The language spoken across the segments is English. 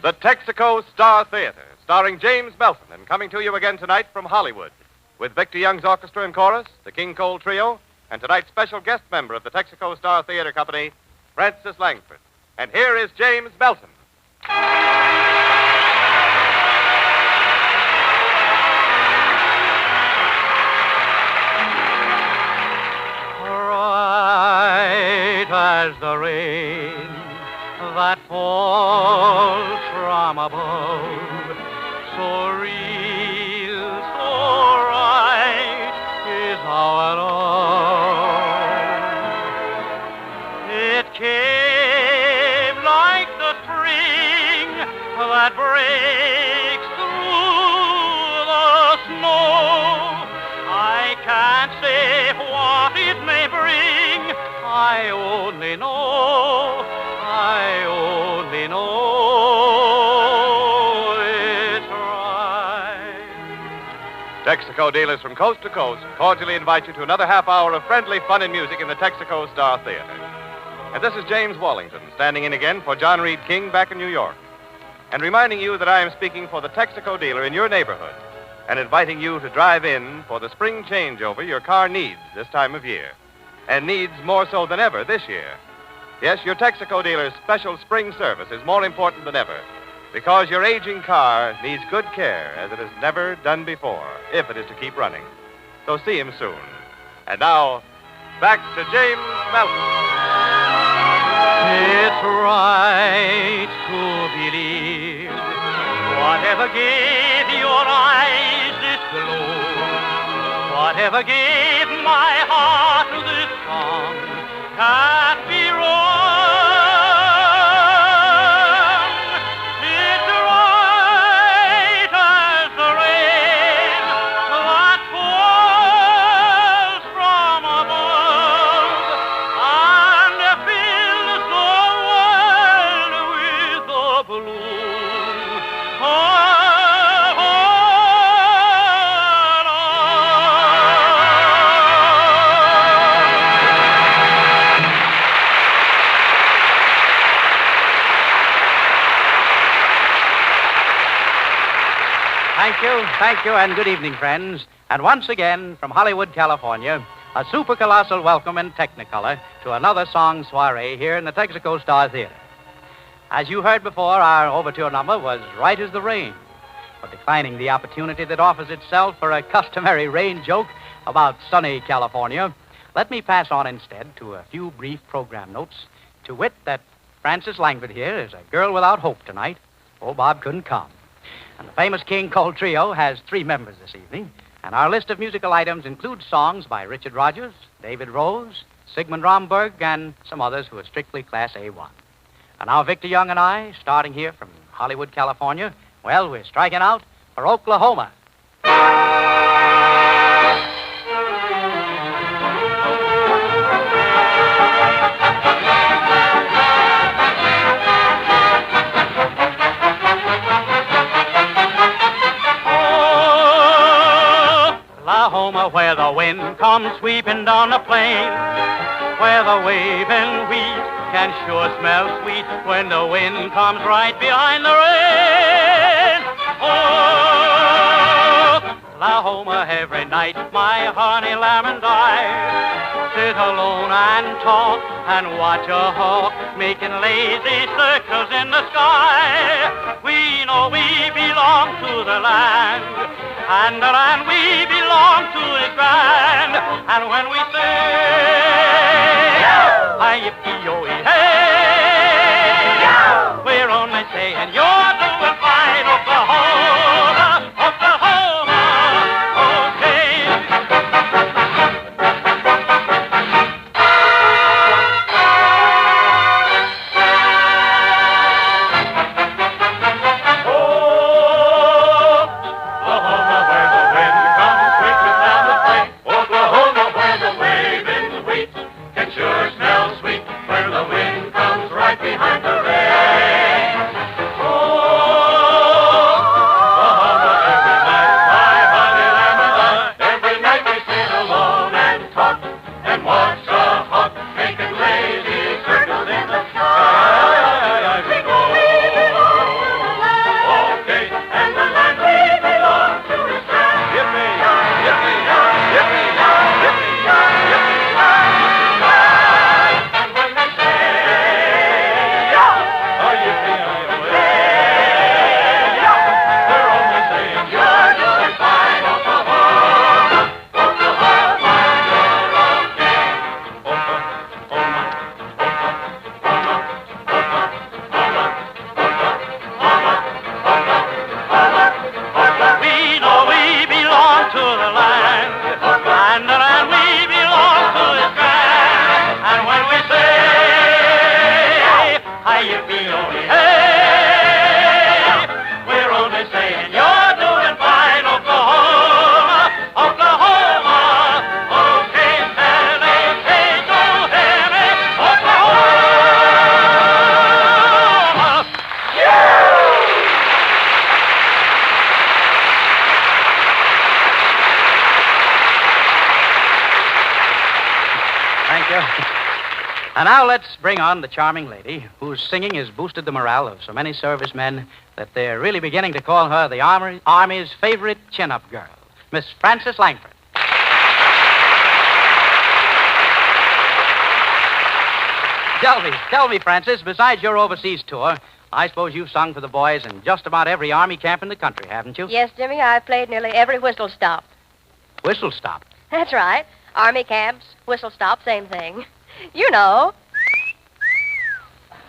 The Texaco Star Theater, starring James Melton, and coming to you again tonight from Hollywood, with Victor Young's orchestra and chorus, the King Cole Trio, and tonight's special guest member of the Texaco Star Theater Company, Francis Langford. And here is James Melton. Bright as the rain that falls from above, so real, so right is our love. It came like the spring that breaks through the snow. I can't say what it may bring, I only know it's right. Texaco dealers from coast to coast cordially invite you to another half hour of friendly fun and music in the Texaco Star Theater. And this is James Wallington, standing in again for John Reed King back in New York, and reminding you that I am speaking for the Texaco dealer in your neighborhood, and inviting you to drive in for the spring changeover your car needs this time of year, and needs more so than ever this year. Yes, your Texaco dealer's special spring service is more important than ever, because your aging car needs good care as it has never done before, if it is to keep running. So see him soon. And now, back to James Melton. It's right to believe whatever gave your eyes this glow, whatever gave my heart this song, can't be wrong. It's right as the rain that falls from above and fills the world with the bloom of Thank you, and good evening, friends. And once again, from Hollywood, California, a super colossal welcome in Technicolor to another song soiree here in the Texaco Star Theater. As you heard before, our overture number was Right as the Rain. For declining the opportunity that offers itself for a customary rain joke about sunny California, let me pass on instead to a few brief program notes, to wit that Francis Langford here is a girl without hope tonight. Old Bob couldn't come. And the famous King Cole Trio has 3 members this evening, and our list of musical items includes songs by Richard Rodgers, David Rose, Sigmund Romberg, and some others who are strictly Class A1. And now Victor Young and I, starting here from Hollywood, California, well, we're striking out for Oklahoma. Oklahoma, where the wind comes sweeping down the plain, where the waving wheat can sure smell sweet when the wind comes right behind the rain. Oh, Oklahoma, every night my honey lamb and I sit alone and talk and watch a hawk making lazy circles in the sky. We know we belong to the land, and the land we belong to is grand. And when we say, hi-yippee-yo-ee-hey, we're only saying you're doing fine, Oklahoma, Oklahoma, okay. Sure smells sweet where the wind comes yippee-oh, hey! We're only saying you're doing fine, Oklahoma, Oklahoma. Okay, telecast, hear me, Oklahoma. Thank you. And now let's bring on the charming lady whose singing has boosted the morale of so many servicemen that they're really beginning to call her the Army's favorite chin-up girl, Miss Frances Langford. Tell me, Frances, besides your overseas tour, I suppose you've sung for the boys in just about every Army camp in the country, haven't you? Yes, Jimmy, I've played nearly every whistle stop. Whistle stop? That's right. Army camps, whistle stop, same thing. You know.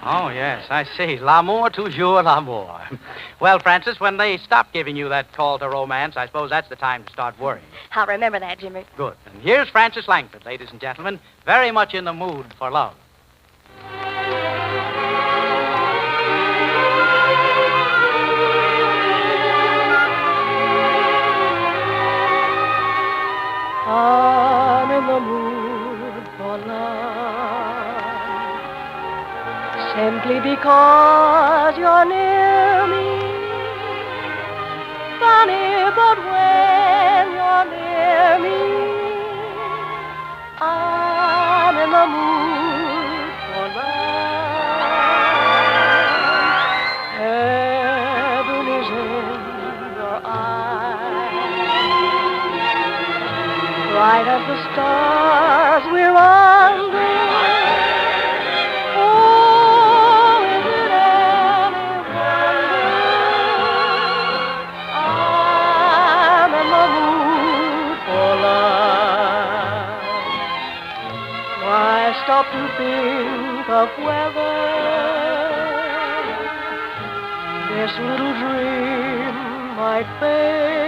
Oh, yes, I see. L'amour, toujours l'amour. Well, Frances, when they stop giving you that call to romance, I suppose that's the time to start worrying. I'll remember that, Jimmy. Good. And here's Frances Langford, ladies and gentlemen, very much in the mood for love. I'm in the mood for love, simply because you're near me. Funny, but when you're near me, I'm in the mood for love. Heaven is in your eyes, bright as the stars we're under. Oh, is it any wonder I'm in the mood for love? Why stop to think of whether this little dream might fade?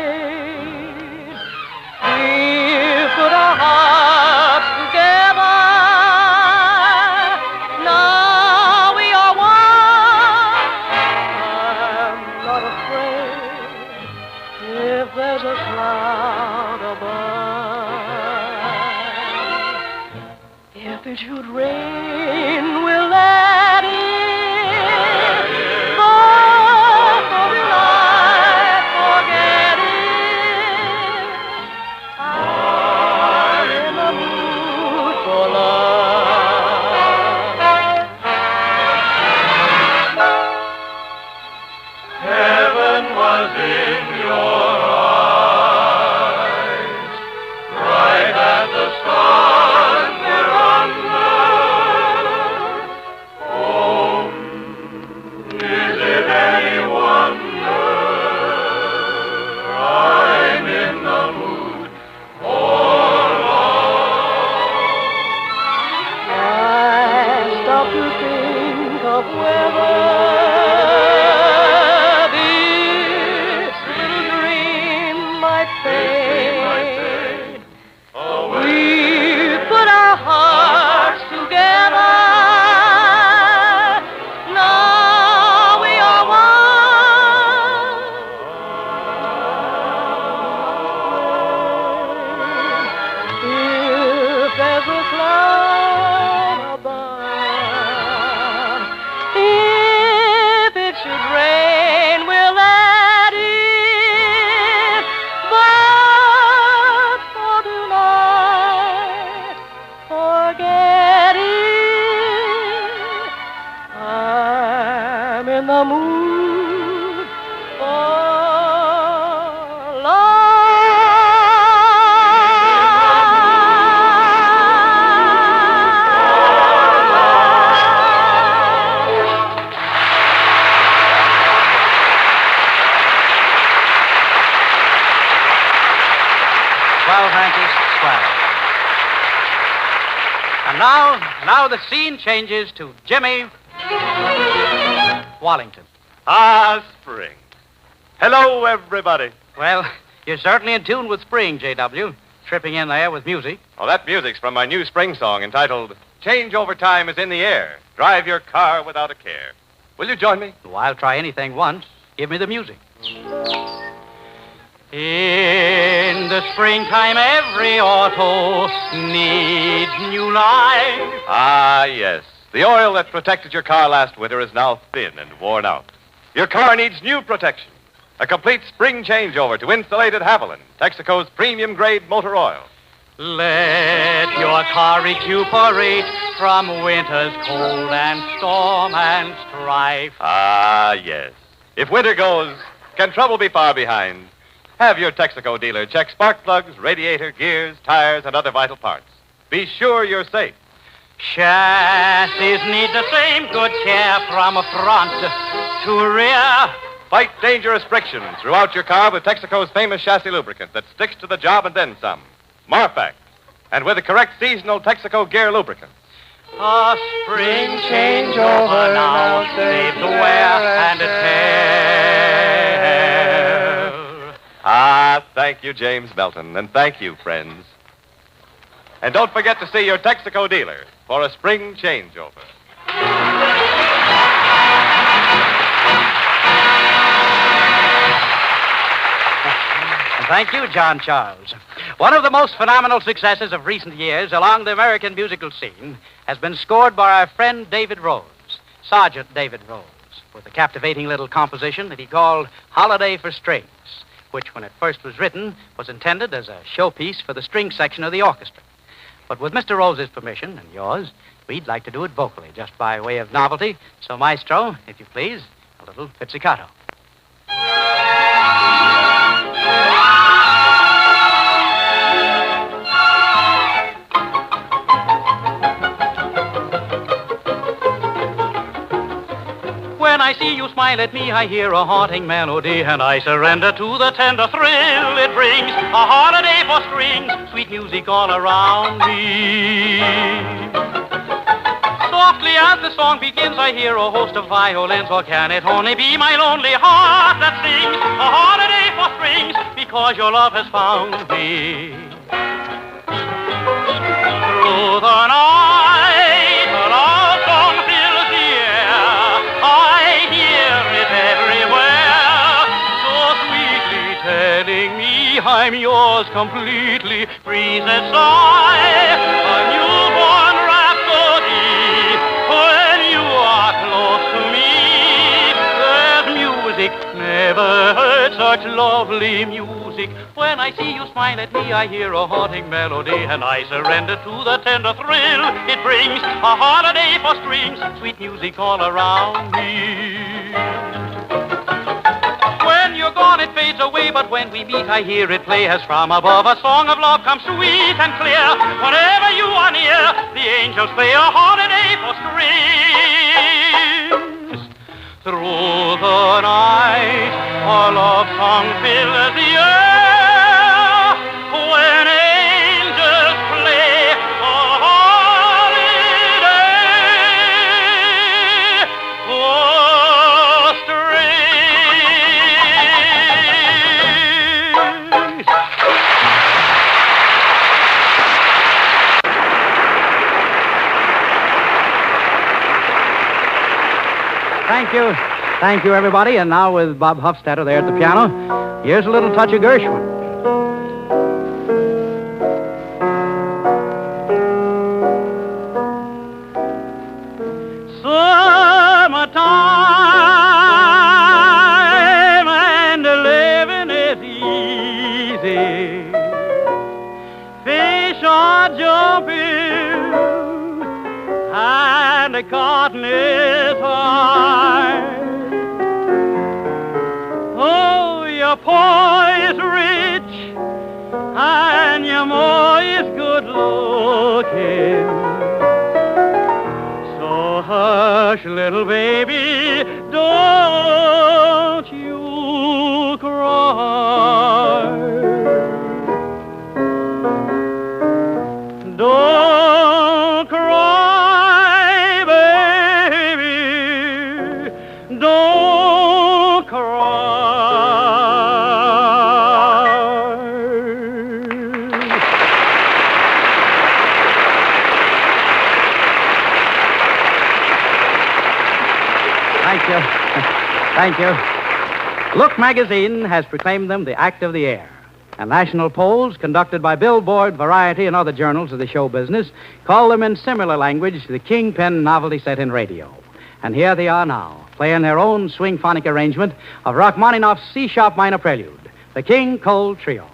We put our hearts together. Now we are one. I'm not afraid if there's a cloud above. If it should rain, we'll let it. But for tonight, forget it. I'm in the mood for love. Heaven was in your eyes, bright as the stars we're under. Oh, is it any wonder I'm in the mood for love? I stop to think of whether this little dream might fade. We put our hearts together. Now we are one. If there's a cloud above, if it should rain, we'll let it. But for tonight, forget it. I'm in the mood for love. Swell, Frances, swell. And now the scene changes to Jimmy Wallington. Ah, spring. Hello, everybody. Well, you're certainly in tune with spring, J.W., tripping in there with music. Oh, that music's from my new spring song entitled changeover time is in the air. Drive your car without a care. Will you join me? Well, I'll try anything once. Give me the music. In the springtime, every auto needs new life. Ah, yes. The oil that protected your car last winter is now thin and worn out. Your car needs new protection. A complete spring changeover to insulated Haviland, Texaco's premium-grade motor oil. Let your car recuperate from winter's cold and storm and strife. Ah, yes. If winter goes, can trouble be far behind? Have your Texaco dealer check spark plugs, radiator, gears, tires, and other vital parts. Be sure you're safe. Chassis need the same good care from front to rear. Fight dangerous friction throughout your car with Texaco's famous chassis lubricant that sticks to the job and then some. Marfac. And with the correct seasonal Texaco gear lubricant. A spring changeover now saves the wear and tear. Ah, thank you, James Melton, and thank you, friends. And don't forget to see your Texaco dealer for a spring changeover. Thank you, John Charles. One of the most phenomenal successes of recent years along the American musical scene has been scored by our friend David Rose, Sergeant David Rose, with a captivating little composition that he called Holiday for Strings, which, when it first was written, was intended as a showpiece for the string section of the orchestra. But with Mr. Rose's permission and yours, we'd like to do it vocally, just by way of novelty. So, Maestro, if you please, a little pizzicato. When I see you smile at me, I hear a haunting melody, and I surrender to the tender thrill it brings. A holiday for strings, sweet music all around me. Softly as the song begins, I hear a host of violins, or can it only be my lonely heart that sings? A holiday for strings, because your love has found me. Through the night, a love song fills the air. I hear it everywhere, so sweetly telling me I'm yours completely. Breezes sigh, a newborn rhapsody. When you are close to me, there's music, never heard such lovely music. When I see you smile at me, I hear a haunting melody, and I surrender to the tender thrill it brings. A holiday for strings, sweet music all around me. When you're gone, it fades away, but when we meet, I hear it play as from above. A song of love comes sweet and clear. Whenever you are near, the angels play a holiday for strings. Through the night, a love song fills the air. When angels play a holiday for strings. Thank you. Thank you, everybody. And now with Bob Hofstadter there at the piano, here's a little touch of Gershwin. Summertime and living is easy. Fish are jumping and the cotton is high. Oh, your pa is rich and your ma is good looking. So hush, little baby, don't you cry. Don't cry, baby. Don't cry. Thank you. Thank you. Look magazine has proclaimed them the act of the year. And national polls conducted by Billboard, Variety, and other journals of the show business call them in similar language the Kingpin novelty set in radio. And here they are now, playing their own swing-phonic arrangement of Rachmaninoff's C-sharp minor prelude, the King Cole Trio.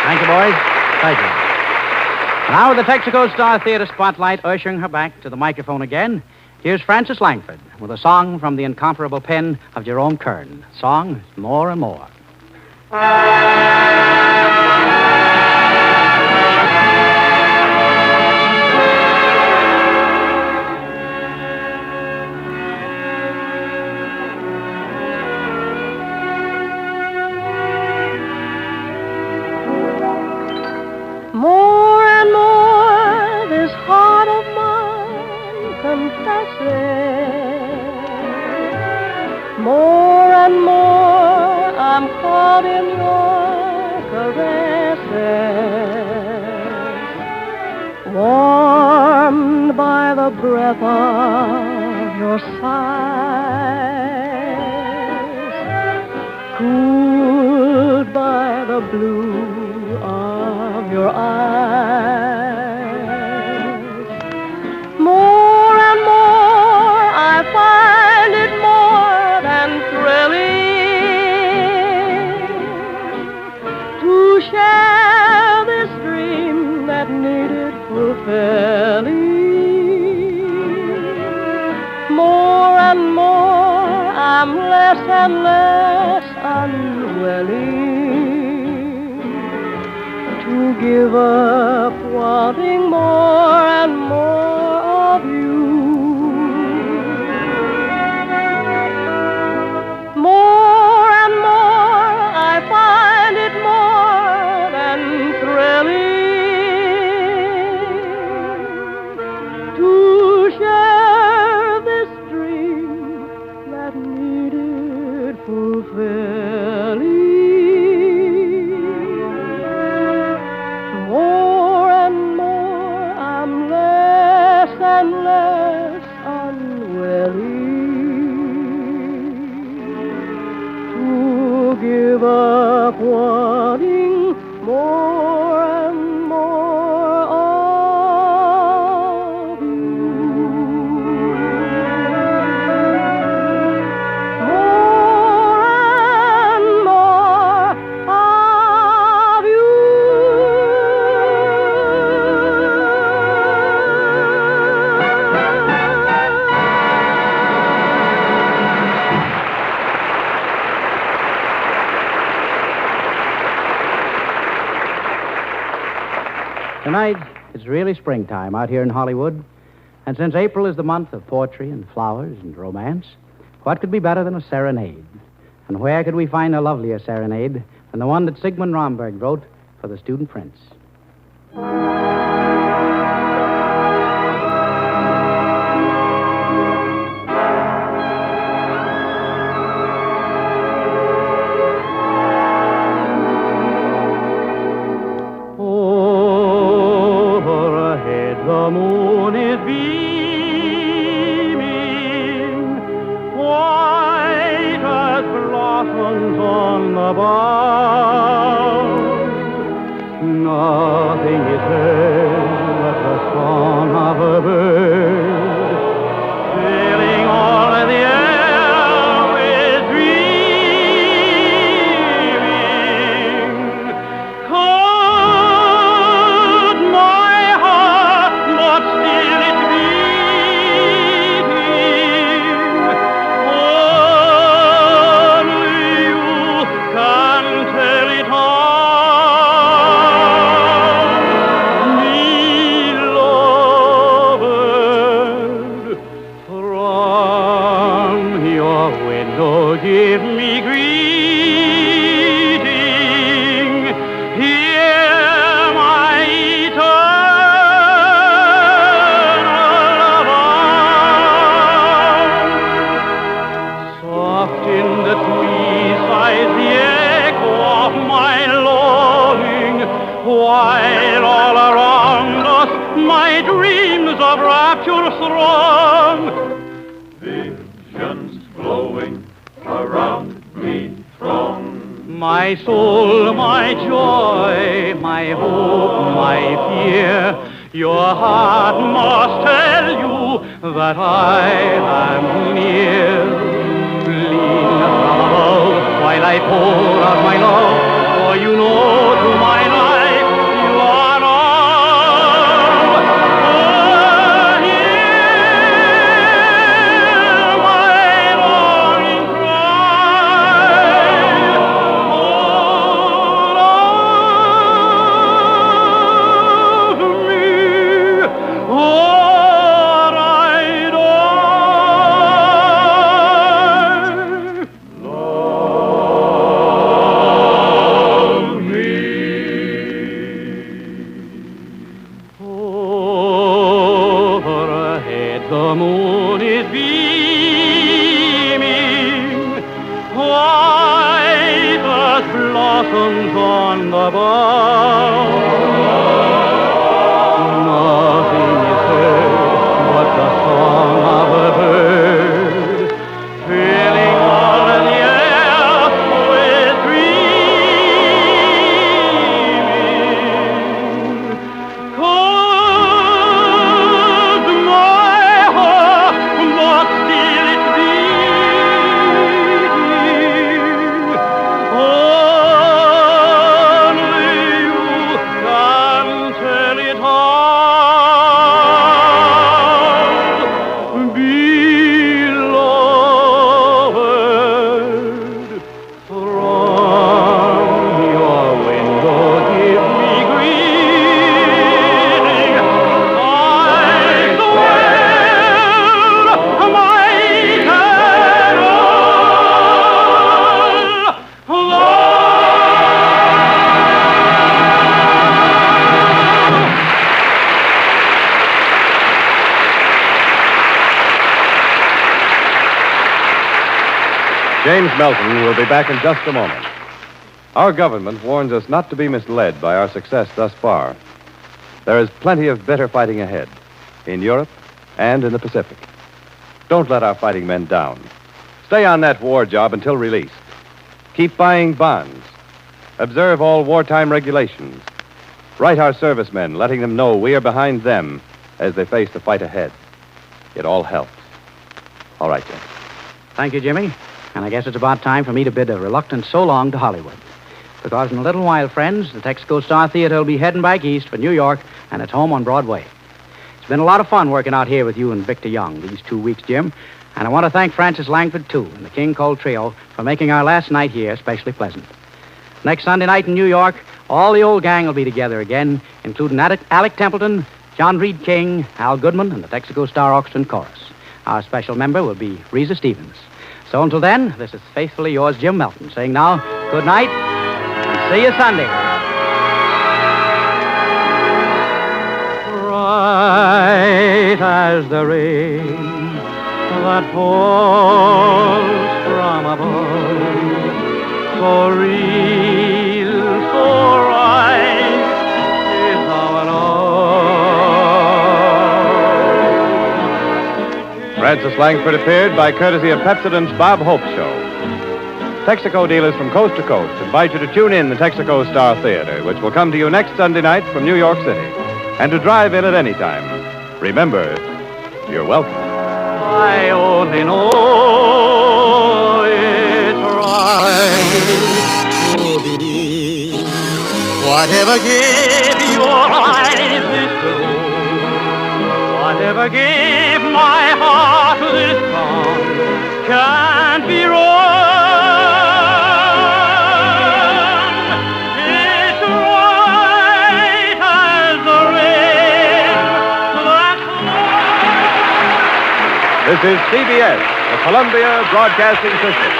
Thank you, boys. Pleasure. Now, with the Texaco Star Theater spotlight ushering her back to the microphone again, here's Frances Langford with a song from the incomparable pen of Jerome Kern. Song, More and More. More and more this heart of mine confesses. More and more I'm caught in your caresses. Warmed by the breath of your sighs. Cooled by the blue of your eyes. More and more I find it more than thrilling to share this dream that needed fulfilling. More and more I'm less and less unwilling to give up wanting more and more of you. More and more I find it more more and more of you. More and more of you. Tonight, it's really springtime out here in Hollywood. And since April is the month of poetry and flowers and romance, what could be better than a serenade? And where could we find a lovelier serenade than the one that Sigmund Romberg wrote for the student prince? Overhead the moon is beaming, white as blossoms on the bough. Nothing is heard but the song of a bird, filling all of the air with dreaming. Cold my heart, but still it's beating. Only you can tell it all. Me loved, from your window give me greeting. Hear my eternal vow. Soft in the trees sighs the echo of my longing, while all around us my dreams of rapture throng. Visions flowing around me throng. My soul, my joy, my hope, my fear, your heart must tell you that I am near. Lean from above while I pour out my love, for you know to my life you are all. Hear my longing cry. Oh, love me, or I die. Love me. Overhead the moon is beaming, white as blossoms on the bough. Nothing is heard but the song of a bird, filling all of the air with dreaming. Cold my heart, but still it's beating. Only you can tell it all. Beloved, from your window give me greeting. I swear my eternal love. James Melton will be back in just a moment. Our government warns us not to be misled by our success thus far. There is plenty of bitter fighting ahead in Europe and in the Pacific. Don't let our fighting men down. Stay on that war job until released. Keep buying bonds. Observe all wartime regulations. Write our servicemen, letting them know we are behind them as they face the fight ahead. It all helps. All right, Jim. Thank you, Jimmy. And I guess it's about time for me to bid a reluctant so long to Hollywood. Because in a little while, friends, the Texaco Star Theater will be heading back east for New York, and it's home on Broadway. It's been a lot of fun working out here with you and Victor Young these 2 weeks, Jim. And I want to thank Francis Langford, too, and the King Cole Trio for making our last night here especially pleasant. Next Sunday night in New York, all the old gang will be together again, including Alec Templeton, John Reed King, Al Goodman, and the Texaco Star Orchestra and Chorus. Our special member will be Reza Stevens. So until then, this is faithfully yours, Jim Melton, saying now, good night, and see you Sunday. Bright as the rain that falls from above, so real, so right is our love. Francis Langford appeared by courtesy of Pepsodent's Bob Hope Show. Texaco dealers from coast to coast invite you to tune in the Texaco Star Theater, which will come to you next Sunday night from New York City, and to drive in at any time. Remember, you're welcome. I only know it's right to believe. Whatever gave your eyes this glow, whatever gave my heart this song, can't be wrong. It's right as the rain that This is CBS, the Columbia Broadcasting System.